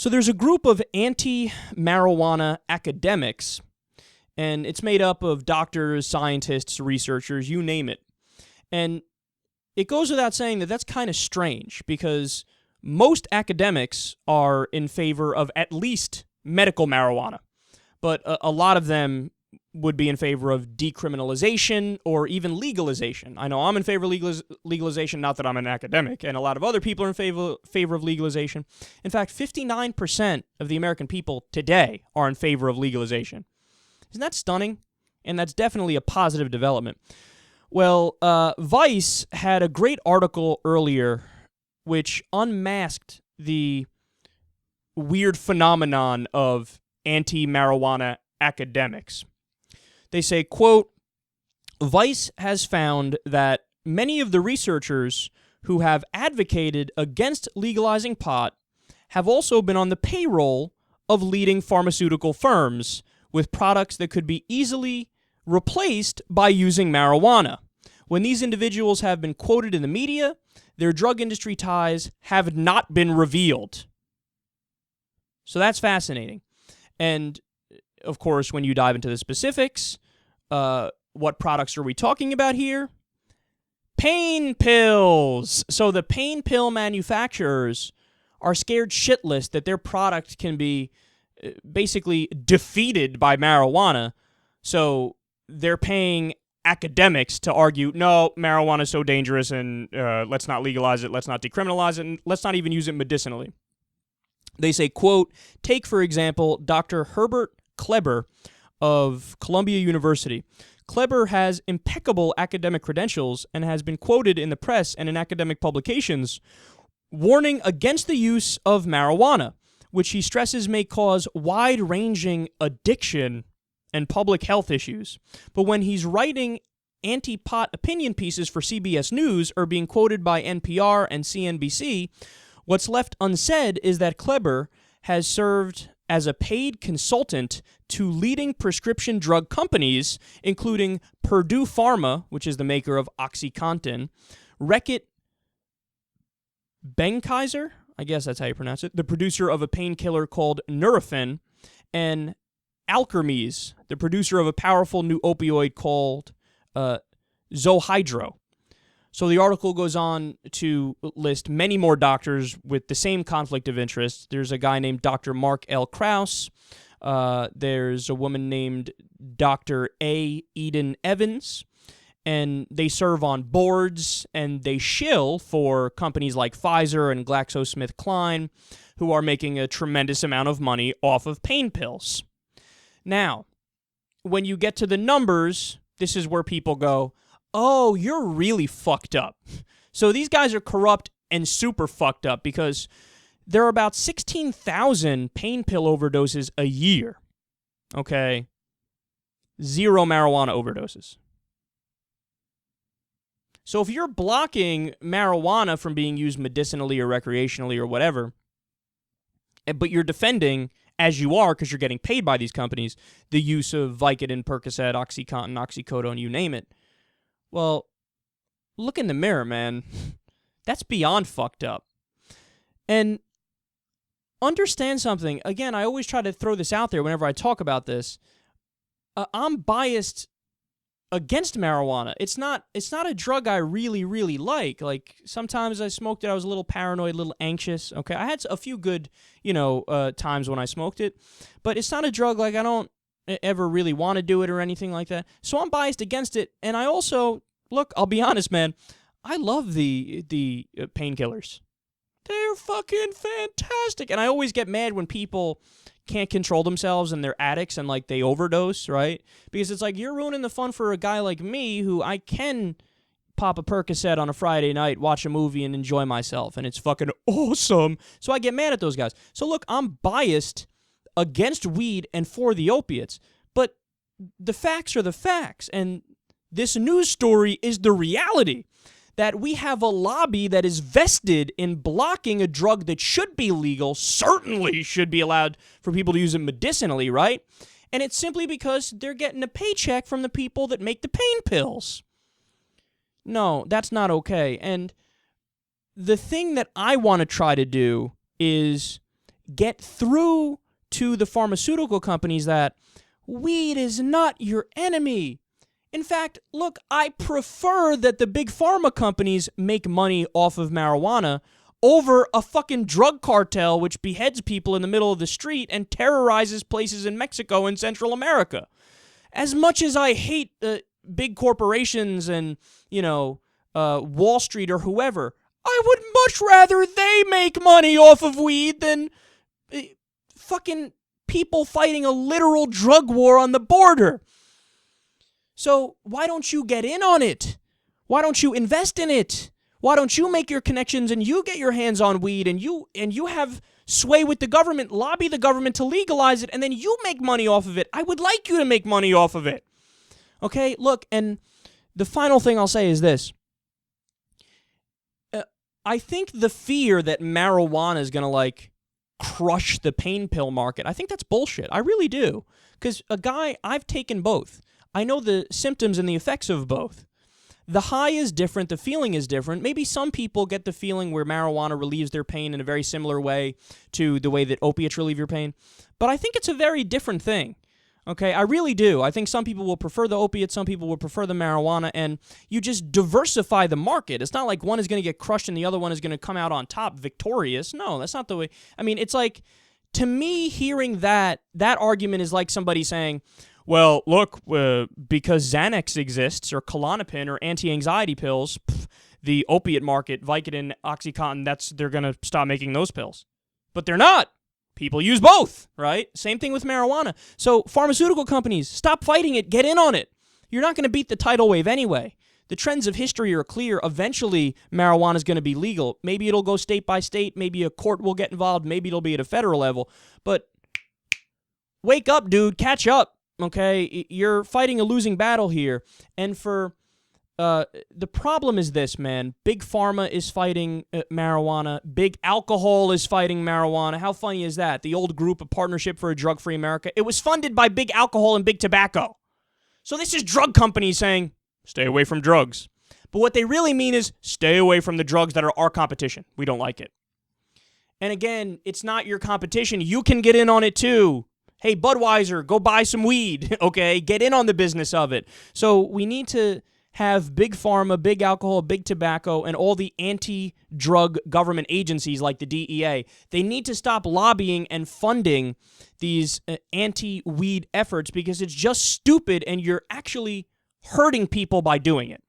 So there's a group of anti-marijuana academics, and it's made up of doctors, scientists, researchers, you name it. And it goes without saying that that's kind of strange, because most academics are in favor of at least medical marijuana, but a lot of them would be in favor of decriminalization or even legalization. I know I'm in favor of legalization, not that I'm an academic, and a lot of other people are in favor of legalization. In fact, 59% of the American people today are in favor of legalization. Isn't that stunning? And that's definitely a positive development. Well, Vice had a great article earlier which unmasked the weird phenomenon of anti-marijuana academics. They say, quote, Vice has found that many of the researchers who have advocated against legalizing pot have also been on the payroll of leading pharmaceutical firms with products that could be easily replaced by using marijuana. When these individuals have been quoted in the media, their drug industry ties have not been revealed. So that's fascinating. And, of course, when you dive into the specifics, what products are we talking about here? Pain pills. So the pain pill manufacturers are scared shitless that their product can be basically defeated by marijuana. So they're paying academics to argue, no, marijuana is so dangerous and let's not legalize it, let's not decriminalize it, and let's not even use it medicinally. They say, quote, take, for example, Dr. Herbert Kleber of Columbia University. Kleber has impeccable academic credentials and has been quoted in the press and in academic publications warning against the use of marijuana, which he stresses may cause wide-ranging addiction and public health issues. But when he's writing anti-pot opinion pieces for CBS News or being quoted by NPR and CNBC, what's left unsaid is that Kleber has served as a paid consultant to leading prescription drug companies, including Purdue Pharma, which is the maker of OxyContin, Reckitt Benckiser, I guess that's how you pronounce it, the producer of a painkiller called Nurofen, and Alkermes, the producer of a powerful new opioid called Zohydro. So the article goes on to list many more doctors with the same conflict of interest. There's a guy named Dr. Mark L. Krauss. There's a woman named Dr. A. Eden Evans. And they serve on boards, and they shill for companies like Pfizer and GlaxoSmithKline, who are making a tremendous amount of money off of pain pills. Now, when you get to the numbers, this is where people go, oh, you're really fucked up. So these guys are corrupt and super fucked up because there are about 16,000 pain pill overdoses a year. Okay? 0 marijuana overdoses. So if you're blocking marijuana from being used medicinally or recreationally or whatever, but you're defending, as you are because you're getting paid by these companies, the use of Vicodin, Percocet, OxyContin, Oxycodone, you name it, well, look in the mirror, man. That's beyond fucked up. And understand something. Again, I always try to throw this out there whenever I talk about this. I'm biased against marijuana. It's not a drug I really, really like. Like, sometimes I smoked it, I was a little paranoid, a little anxious. Okay, I had a few good, times when I smoked it, but it's not a drug like I don't ever really want to do it or anything like that. So I'm biased against it, and I also, look, I'll be honest, man, I love the painkillers. They're fucking fantastic, and I always get mad when people can't control themselves and they're addicts and like they overdose, right? Because it's like you're ruining the fun for a guy like me who I can pop a Percocet on a Friday night, watch a movie, and enjoy myself, and it's fucking awesome. So I get mad at those guys. So look, I'm biased against weed and for the opiates, but the facts are the facts, and this news story is the reality that we have a lobby that is vested in blocking a drug that should be legal, certainly should be allowed for people to use it medicinally, right? And it's simply because they're getting a paycheck from the people that make the pain pills. No, that's not okay. And the thing that I want to try to do is get through to the pharmaceutical companies that weed is not your enemy. In fact, look, I prefer that the big pharma companies make money off of marijuana over a fucking drug cartel which beheads people in the middle of the street and terrorizes places in Mexico and Central America. As much as I hate big corporations and, Wall Street or whoever, I would much rather they make money off of weed than fucking people fighting a literal drug war on the border. So why don't you get in on it? Why don't you invest in it? Why don't you make your connections and you get your hands on weed and you have sway with the government, lobby the government to legalize it, and then you make money off of it? I would like you to make money off of it. Okay, look, and the final thing I'll say is this. I think the fear that marijuana is going to, crush the pain pill market, I think that's bullshit. I really do. Because I've taken both. I know the symptoms and the effects of both. The high is different. The feeling is different. Maybe some people get the feeling where marijuana relieves their pain in a very similar way to the way that opiates relieve your pain. But I think it's a very different thing. Okay, I really do. I think some people will prefer the opiates, some people will prefer the marijuana, and you just diversify the market. It's not like one is going to get crushed and the other one is going to come out on top victorious. No, that's not the way. I mean, it's like, to me, hearing that argument is like somebody saying, well, look, because Xanax exists, or Klonopin, or anti-anxiety pills, the opiate market, Vicodin, OxyContin, they're going to stop making those pills. But they're not. People use both, right? Same thing with marijuana. So pharmaceutical companies, stop fighting it. Get in on it. You're not going to beat the tidal wave anyway. The trends of history are clear. Eventually, marijuana is going to be legal. Maybe it'll go state by state. Maybe a court will get involved. Maybe it'll be at a federal level. But wake up, dude. Catch up. Okay, you're fighting a losing battle here. And the problem is this, man. Big pharma is fighting marijuana. Big alcohol is fighting marijuana. How funny is that? The old group of Partnership for a Drug-Free America. It was funded by big alcohol and big tobacco. So this is drug companies saying, stay away from drugs. But what they really mean is, stay away from the drugs that are our competition. We don't like it. And again, it's not your competition. You can get in on it too. Hey, Budweiser, go buy some weed, okay? Get in on the business of it. So we need to have big pharma, big alcohol, big tobacco, and all the anti-drug government agencies like the DEA. They need to stop lobbying and funding these anti-weed efforts because it's just stupid and you're actually hurting people by doing it.